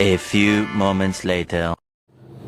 A few moments later.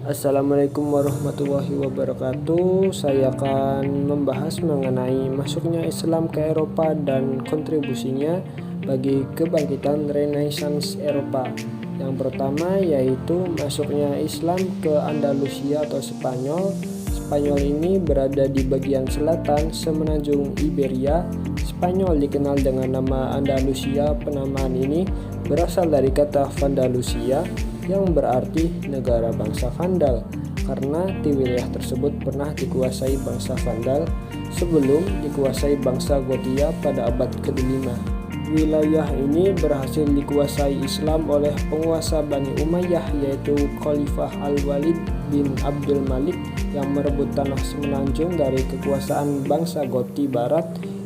Assalamualaikum warahmatullahi wabarakatuh. Saya akan membahas mengenai masuknya Islam ke Eropa dan kontribusinya bagi kebangkitan Renaissance Eropa. Yang pertama yaitu masuknya Islam ke Andalusia atau Spanyol. Spanyol ini berada di bagian selatan semenanjung Iberia. Spanyol dikenal dengan nama Andalusia. Penamaan ini berasal dari kata Vandalusia yang berarti negara bangsa Vandal, karena di wilayah tersebut pernah dikuasai bangsa Vandal sebelum dikuasai bangsa Gothia pada abad ke-5. Wilayah ini berhasil dikuasai Islam oleh penguasa Bani Umayyah, yaitu Khalifah Al-Walid bin Abdul Malik yang merebut tanah semenanjung dari kekuasaan bangsa Gothi Barat.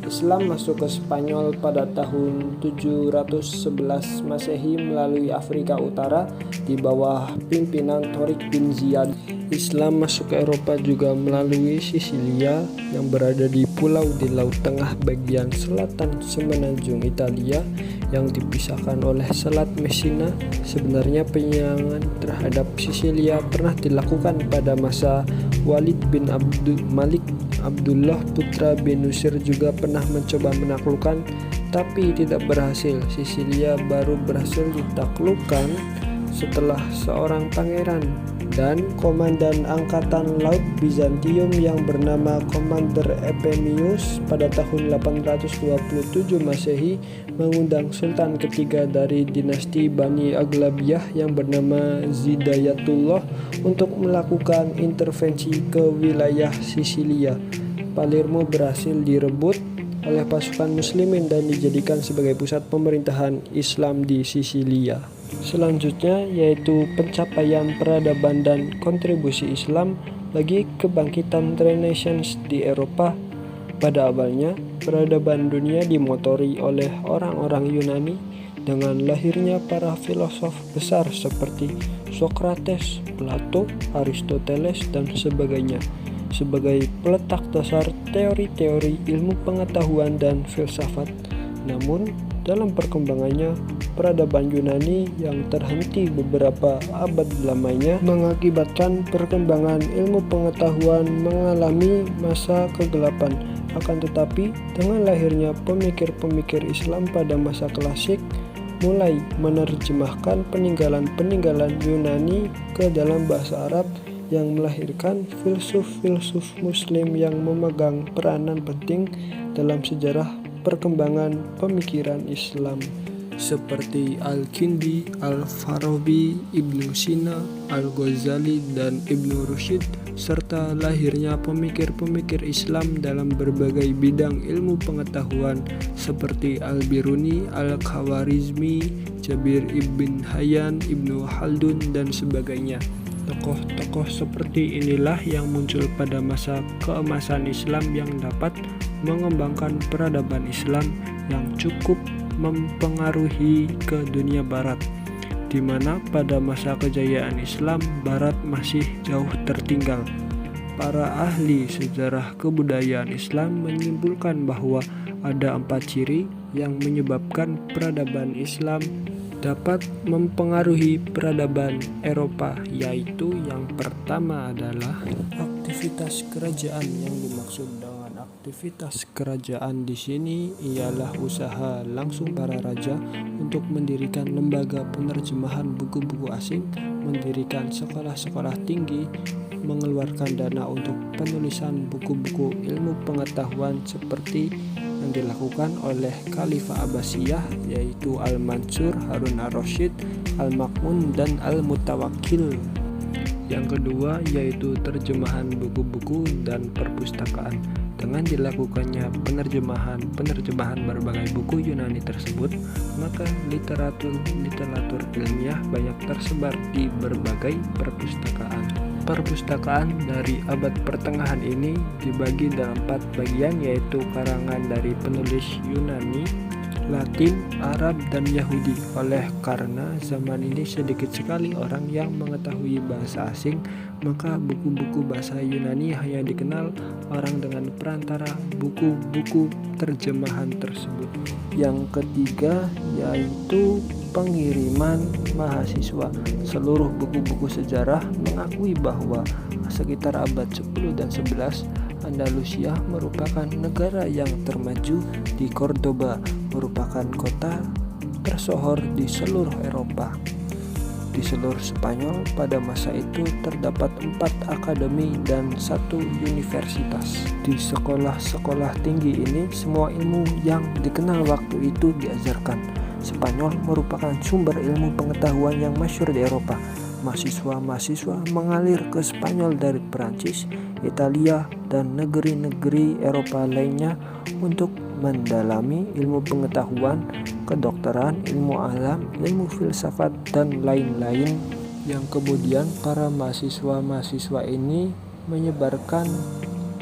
Islam masuk ke Spanyol pada tahun 711 Masehi melalui Afrika Utara di bawah pimpinan Torik bin Ziyad. Islam masuk ke Eropa juga melalui Sisilia yang berada di pulau di Laut Tengah bagian selatan semenanjung Italia yang dipisahkan oleh Selat Messina. Sebenarnya penyerangan terhadap Sisilia pernah dilakukan pada masa Walid bin Abdul Malik. Abdullah putra bin Nusir juga pernah mencoba menaklukkan, tapi tidak berhasil. Sisilia baru berhasil ditaklukkan setelah seorang pangeran dan komandan angkatan laut Bizantium yang bernama Komander Ephemius pada tahun 827 Masehi mengundang sultan ketiga dari dinasti Bani Aghlabiyah yang bernama Zidayatullah untuk melakukan intervensi ke wilayah Sisilia. Palermo berhasil direbut oleh pasukan muslimin dan dijadikan sebagai pusat pemerintahan Islam di Sisilia. Selanjutnya yaitu pencapaian peradaban dan kontribusi Islam bagi kebangkitan Renaissance di Eropa. Pada awalnya, peradaban dunia dimotori oleh orang-orang Yunani dengan lahirnya para filosof besar seperti Socrates, Plato, Aristoteles, dan sebagainya sebagai peletak dasar teori-teori ilmu pengetahuan dan filsafat. Namun, dalam perkembangannya, peradaban Yunani yang terhenti beberapa abad lamanya mengakibatkan perkembangan ilmu pengetahuan mengalami masa kegelapan. Akan tetapi, dengan lahirnya pemikir-pemikir Islam pada masa klasik, mulai menerjemahkan peninggalan-peninggalan Yunani ke dalam bahasa Arab yang melahirkan filsuf-filsuf Muslim yang memegang peranan penting dalam sejarah perkembangan pemikiran Islam, seperti Al-Kindi, Al-Farabi, Ibnu Sina, Al-Ghazali, dan Ibnu Rushd, serta lahirnya pemikir-pemikir Islam dalam berbagai bidang ilmu pengetahuan seperti Al-Biruni, Al-Khawarizmi, Jabir ibn Hayyan, Ibnu Khaldun, dan sebagainya. Tokoh-tokoh seperti inilah yang muncul pada masa keemasan Islam yang dapat mengembangkan peradaban Islam yang cukup mempengaruhi ke dunia barat, di mana pada masa kejayaan Islam barat masih jauh tertinggal. Para ahli sejarah kebudayaan Islam menyimpulkan bahwa ada 4 ciri yang menyebabkan peradaban Islam dapat mempengaruhi peradaban Eropa, yaitu yang pertama adalah aktivitas kerajaan. Yang dimaksud dengan aktivitas kerajaan di sini ialah usaha langsung para raja untuk mendirikan lembaga penerjemahan buku-buku asing, mendirikan sekolah-sekolah tinggi, mengeluarkan dana untuk penulisan buku-buku ilmu pengetahuan seperti yang dilakukan oleh Khalifah Abbasiyah, yaitu Al-Mansur, Harun ar-Rasyid, Al-Ma'mun, dan Al-Mutawakkil. Yang kedua yaitu terjemahan buku-buku dan perpustakaan. Dengan dilakukannya penerjemahan berbagai buku Yunani tersebut, maka literatur ilmiah banyak tersebar di berbagai perpustakaan. Perpustakaan dari abad pertengahan ini dibagi dalam 4 bagian, yaitu karangan dari penulis Yunani, Latin, Arab, dan Yahudi. Oleh karena zaman ini sedikit sekali orang yang mengetahui bahasa asing, maka buku-buku bahasa Yunani hanya dikenal orang dengan perantara buku-buku terjemahan tersebut. Yang ketiga yaitu pengiriman mahasiswa. Seluruh buku-buku sejarah mengakui bahwa sekitar abad 10 dan 11 Andalusia merupakan negara yang termaju. Di Cordoba merupakan kota tersohor di seluruh Eropa. Di seluruh Spanyol pada masa itu terdapat 4 akademi dan 1 universitas. Di sekolah-sekolah tinggi ini semua ilmu yang dikenal waktu itu diajarkan. Spanyol merupakan sumber ilmu pengetahuan yang masyhur di Eropa. Mahasiswa-mahasiswa mengalir ke Spanyol dari Perancis, Italia, dan negeri-negeri Eropa lainnya untuk mendalami ilmu pengetahuan, kedokteran, ilmu alam, ilmu filsafat, dan lain-lain, yang kemudian para mahasiswa-mahasiswa ini menyebarkan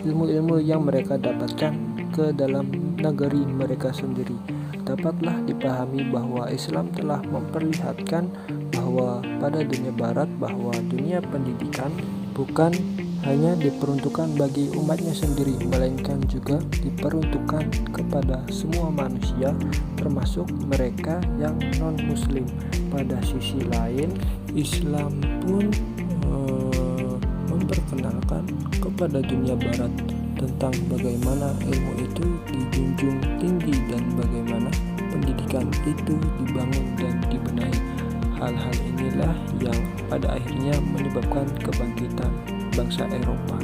ilmu-ilmu yang mereka dapatkan ke dalam negeri mereka sendiri. Dapatlah dipahami bahwa Islam telah memperlihatkan bahwa pada dunia barat bahwa dunia pendidikan bukan hanya diperuntukkan bagi umatnya sendiri, melainkan juga diperuntukkan kepada semua manusia, termasuk mereka yang non-muslim. Pada sisi lain, Islam pun memperkenalkan kepada dunia barat tentang bagaimana ilmu itu dijunjung tinggi dan bagaimana pendidikan itu dibangun dan dibenahi. Hal-hal inilah yang pada akhirnya menyebabkan kebangkitan bangsa Eropa.